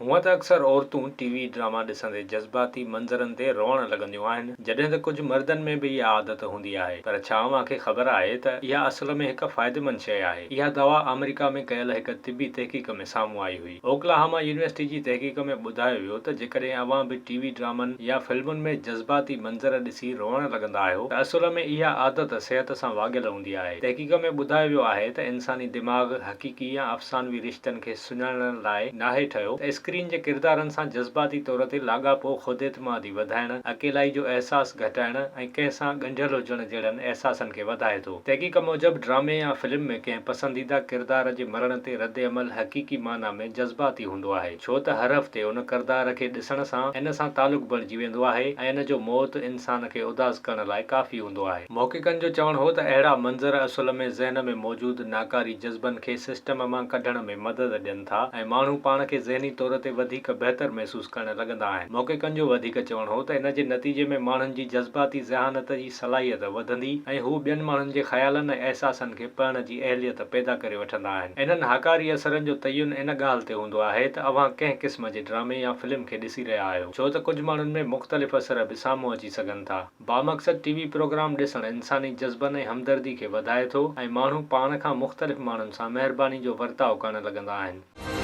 हूअं त अक्सर औरतूं टीवी ड्रामा ॾिसंदे जज़्बाती मंज़रनि ते रोअण लॻंदियूं आहिनि, जॾहिं त कुझु मर्दनि में बि इहा आदत हूंदी आहे। पर छा अव्हांखे ख़बर आहे त इहा असल में हिकु फ़ाइदेमंद शइ आहे? इहा दवा अमेरिका में कयल हिकु तिबी तहक़ीक़ में साम्हूं आई हुई। ओकलाहोमा यूनिवर्सिटी जी तहक़ीक़ में ॿुधायो वियो त जेकॾहिं अव्हां बि टीवी ड्रामनि या फिल्मुनि में जज़्बाती मंज़र ॾिसी रोअण लॻंदा आहियो त असल में इहा आदत सिहत सां वाॻियल हूंदी आहे। तहक़ीक़ में ॿुधायो वियो आहे त इंसानी दिमाग़ हक़ीक़ी या अफ़सानवी रिश्तनि खे सुञाणण लाइ नाहे ठहियो त स्क्रीन जे किरदारनि सां जज़्बाती तौर ते लाॻापो, ख़ुदि-एतमादी वधाइण, अकेलाई जो अहसासु घटाइण ऐं कंहिं सां ॻंढियल हुजण जहिड़नि अहसासनि खे वधाए थो। तहक़ीक़ मूजिबि ड्रामे या फिल्म में कंहिं पसंदीदा किरदार जे मरण ते रद्द-ए-अमल हक़ीक़ी माना में जज़्बाती हूंदो आहे, छो त हर हफ़्ते उन किरदार खे ॾिसण सां इन सां तालुक़ बणिजी वेंदो आहे ऐं इन जो मौत इंसान खे उदास करण लाइ काफ़ी हूंदो आहे। मुहक़क़िक़नि जो चवणु हो त अहिड़ा मंज़र असल में ज़हन में मौजूदु नाकारी जज़्बनि खे सिस्टम मां कढण में मदद ॾियनि था ऐं माण्हू पाण खे ज़हनी तौर ते वधीक बहितर महसूस करण लॻंदा आहिनि। मुहक़क़िक़नि जो वधीक चवणु हो त इन जे नतीजे में माण्हुनि जी जज़्बाती ज़हानत जी सलाहियत वधंदी ऐं हू ॿियनि माण्हुनि जे ख़्यालनि ऐं अहसासनि खे पढ़ण जी अहलियत पैदा करे वठंदा आहिनि। इन्हनि हाकारी असरनि जो तयन इन ॻाल्हि ते हूंदो आहे त अव्हां कंहिं क़िस्म जे ड्रामे या फिल्म खे ॾिसी रहिया आहियो, छो त कुझु माण्हुनि में मुख़्तलिफ़ असर बि साम्हूं अची सघनि था। बामक़सद टीवी प्रोग्राम ॾिसणु इंसानी जज़्बनि ऐं हमदर्दी खे वधाए थो ऐं माण्हू पाण खां मुख़्तलिफ़ माण्हुनि सां महिरबानी जो वर्ताउ करण लॻंदा आहिनि।